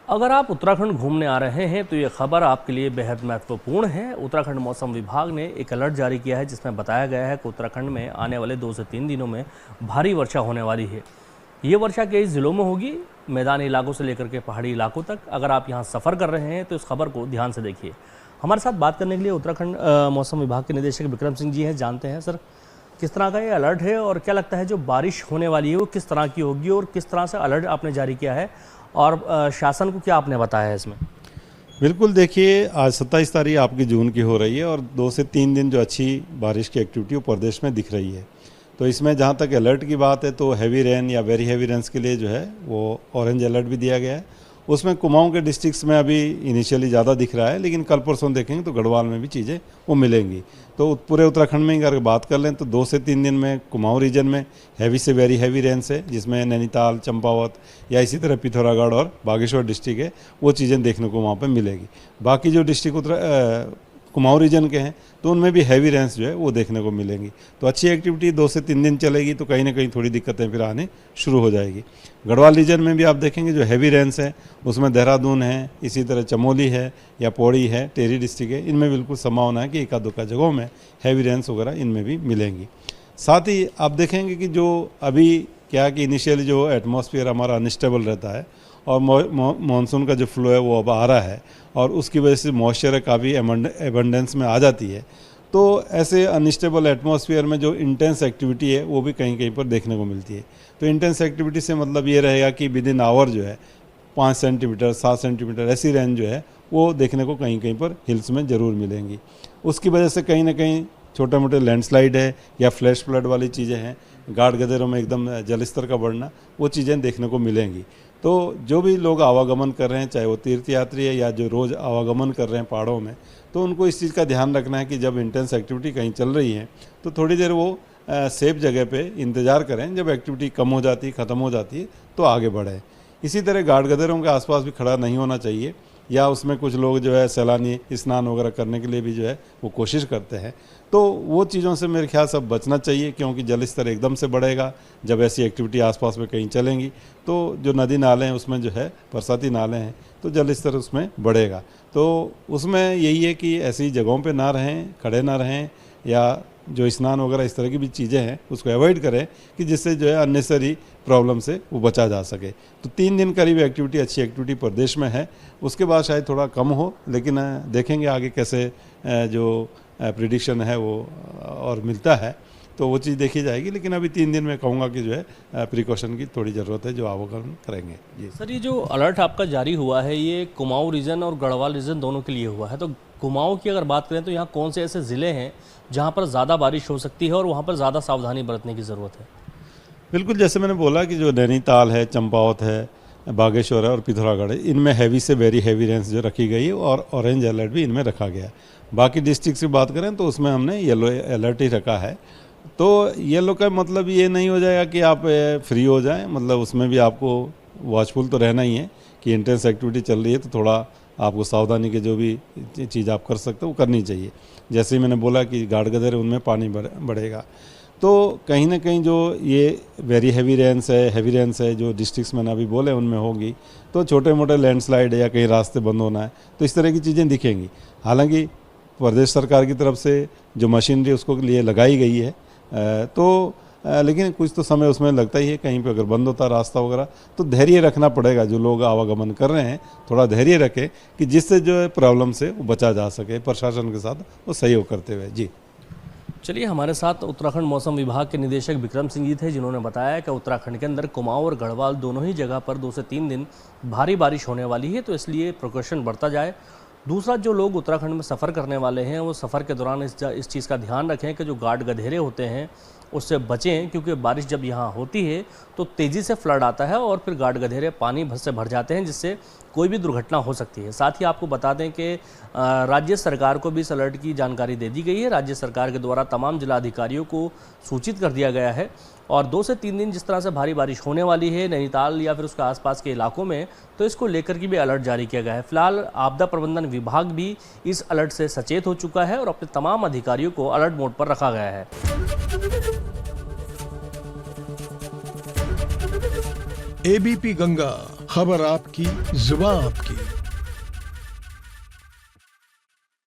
अगर आप उत्तराखंड घूमने आ रहे हैं तो ये खबर आपके लिए बेहद महत्वपूर्ण है। उत्तराखंड मौसम विभाग ने एक अलर्ट जारी किया है जिसमें बताया गया है कि उत्तराखंड में आने वाले 2 से 3 दिनों में भारी वर्षा होने वाली है। ये वर्षा कई ज़िलों में होगी, मैदानी इलाकों से लेकर के पहाड़ी इलाकों तक। अगर आप यहाँ सफ़र कर रहे हैं तो इस खबर को ध्यान से देखिए। हमारे साथ बात करने के लिए उत्तराखंड मौसम विभाग के निदेशक विक्रम सिंह जी हैं। जानते हैं सर, किस तरह का ये अलर्ट है और क्या लगता है जो बारिश होने वाली है वो किस तरह की होगी और किस तरह से अलर्ट आपने जारी किया है और शासन को क्या आपने बताया है इसमें? बिल्कुल, देखिए आज 27 तारीख आपकी जून की हो रही है और 2 से 3 दिन जो अच्छी बारिश की एक्टिविटी वो प्रदेश में दिख रही है। तो इसमें जहाँ तक अलर्ट की बात है तो हैवी रेन या वेरी हैवी रेन्स के लिए जो है वो ऑरेंज अलर्ट भी दिया गया है। उसमें कुमाऊं के डिस्ट्रिक्ट्स में अभी इनिशियली ज़्यादा दिख रहा है, लेकिन कल परसों देखेंगे तो गढ़वाल में भी चीज़ें वो मिलेंगी। तो पूरे उत्तराखंड में अगर बात कर लें तो 2 से 3 दिन में कुमाऊं रीजन में हैवी से वेरी हैवी रेन्स है, जिसमें नैनीताल, चंपावत या इसी तरह पिथौरागढ़ और बागेश्वर डिस्ट्रिक्ट है, वो चीज़ें देखने को वहाँ पर मिलेगी। बाकी जो डिस्ट्रिक्ट कुमाऊं रीजन के हैं तो उनमें भी हैवी रेंस जो है वो देखने को मिलेंगी। तो अच्छी एक्टिविटी 2 से 3 दिन चलेगी, तो कहीं ना कहीं थोड़ी दिक्कतें फिर आने शुरू हो जाएगी। गढ़वाल रीजन में भी आप देखेंगे जो हैवी रेंस है उसमें देहरादून है, इसी तरह चमोली है या पौड़ी है, टेरी डिस्ट्रिक्ट है, इनमें बिल्कुल संभावना है कि एका दुक्का जगहों में हैवी रेंस वगैरह इनमें भी मिलेंगी। साथ ही आप देखेंगे कि जो अभी क्या कि इनिशियली जो एटमॉस्फेयर हमारा अनस्टेबल रहता है और मानसून का जो फ्लो है वो अब आ रहा है और उसकी वजह से मॉइस्चर काफ़ी एबंडेंस में आ जाती है। तो ऐसे अनस्टेबल एटमॉस्फेयर में जो इंटेंस एक्टिविटी है वो भी कहीं कहीं पर देखने को मिलती है। तो इंटेंस एक्टिविटी से मतलब ये रहेगा कि विद इन आवर जो है 5 सेंटीमीटर 7 सेंटीमीटर ऐसी रेंज जो है वो देखने को कहीं कहीं पर हिल्स में ज़रूर मिलेंगी। उसकी वजह से कहीं ना कहीं छोटे मोटे लैंडस्लाइड है या फ्लैश फ्लड वाली चीज़ें हैं, गाढ़ गदेरों में एकदम जलस्तर का बढ़ना, वो चीज़ें देखने को मिलेंगी। तो जो भी लोग आवागमन कर रहे हैं, चाहे वो तीर्थयात्री है या जो रोज़ आवागमन कर रहे हैं पहाड़ों में, तो उनको इस चीज़ का ध्यान रखना है कि जब इंटेंस एक्टिविटी कहीं चल रही है तो थोड़ी देर वो सेफ जगह पे इंतज़ार करें। जब एक्टिविटी कम हो जाती है, ख़त्म हो जाती है तो आगे बढ़ें। इसी तरह गाढ़ गदेरों के आसपास भी खड़ा नहीं होना चाहिए, या उसमें कुछ लोग जो है सैलानी स्नान वगैरह करने के लिए भी जो है वो कोशिश करते हैं। तो वो चीज़ों से मेरे ख्याल से बचना चाहिए, क्योंकि जल स्तर एकदम से बढ़ेगा जब ऐसी एक्टिविटी आसपास में कहीं चलेंगी। तो जो नदी नाले हैं उसमें जो है बरसाती नाले हैं तो जल स्तर उसमें बढ़ेगा। तो उसमें यही है कि ऐसी जगहों पे ना रहें, खड़े ना रहें, या जो स्नान वगैरह इस तरह की भी चीज़ें हैं उसको अवॉइड करें कि जिससे जो है अननेसेसरी प्रॉब्लम से वो बचा जा सके। तो 3 दिन करीब एक्टिविटी, अच्छी एक्टिविटी प्रदेश में है। उसके बाद शायद थोड़ा कम हो, लेकिन देखेंगे आगे कैसे जो प्रिडिक्शन है वो और मिलता है तो वो चीज़ देखी जाएगी। लेकिन अभी 3 दिन में कहूँगा कि जो है प्रिकॉशन की थोड़ी ज़रूरत है, जो आवागमन करेंगे। जी सर, ये जो अलर्ट आपका जारी हुआ है ये कुमाऊं रीजन और गढ़वाल रीजन दोनों के लिए हुआ है। तो कुमाऊं की अगर बात करें तो यहाँ कौन से ऐसे ज़िले हैं जहाँ पर ज़्यादा बारिश हो सकती है और वहाँ पर ज़्यादा सावधानी बरतने की ज़रूरत है? बिल्कुल, जैसे मैंने बोला कि जो नैनीताल है, चंपावत है, बागेश्वर है और पिथौरागढ़ है, इनमें हैवी से वेरी हैवी रेंज जो रखी गई है और ऑरेंज अलर्ट भी इनमें रखा गया है। बाकी डिस्ट्रिक्ट की बात करें तो उसमें हमने येलो अलर्ट ही रखा है। तो येलो का मतलब ये नहीं हो जाएगा कि आप फ्री हो जाएं, मतलब उसमें भी आपको वॉचफुल तो रहना ही है कि इंटेंस एक्टिविटी चल रही है तो थोड़ा आपको सावधानी के जो भी चीज़ आप कर सकते हो वो करनी चाहिए। जैसे ही मैंने बोला कि गाढ़ गदेर उनमें पानी बढ़ेगा, तो कहीं ना कहीं जो ये वेरी हैवी रेंस है जो डिस्ट्रिक्ट्स मैंने अभी बोले उनमें होगी, तो छोटे मोटे लैंडस्लाइड है या कहीं रास्ते बंद होना है तो इस तरह की चीज़ें दिखेंगी। हालांकि प्रदेश सरकार की तरफ से जो मशीनरी उसको लिए लगाई गई है लेकिन कुछ तो समय उसमें लगता ही है। कहीं पे अगर बंद होता रास्ता वगैरह तो धैर्य रखना पड़ेगा। जो लोग आवागमन कर रहे हैं थोड़ा धैर्य रखें कि जिससे जो है प्रॉब्लम से वो बचा जा सके, प्रशासन के साथ वो सहयोग करते हुए। जी चलिए, हमारे साथ उत्तराखंड मौसम विभाग के निदेशक विक्रम सिंह जी थे, जिन्होंने बताया कि उत्तराखंड के अंदर कुमाऊं और गढ़वाल दोनों ही जगह पर 2 से 3 दिन भारी बारिश होने वाली है, तो इसलिए प्रिकॉशन बढ़ता जाए। दूसरा, जो लोग उत्तराखंड में सफ़र करने वाले हैं वो सफ़र के दौरान इस चीज़ का ध्यान रखें कि जो गाढ़ गधेरे होते हैं उससे बचें, क्योंकि बारिश जब यहाँ होती है तो तेज़ी से फ्लड आता है और फिर गाढ़ गधेरे पानी से भर जाते हैं, जिससे कोई भी दुर्घटना हो सकती है। साथ ही आपको बता दें कि राज्य सरकार को भी इस अलर्ट की जानकारी दे दी गई है। राज्य सरकार के द्वारा तमाम जिलाधिकारियों को सूचित कर दिया गया है और 2 से 3 दिन जिस तरह से भारी बारिश होने वाली है नैनीताल या फिर उसके आसपास के इलाकों में, तो इसको लेकर के भी अलर्ट जारी किया गया है। फिलहाल आपदा प्रबंधन विभाग भी इस अलर्ट से सचेत हो चुका है और अपने तमाम अधिकारियों को अलर्ट मोड पर रखा गया है। एबीपी गंगा, खबर आपकी, जुबान आपकी।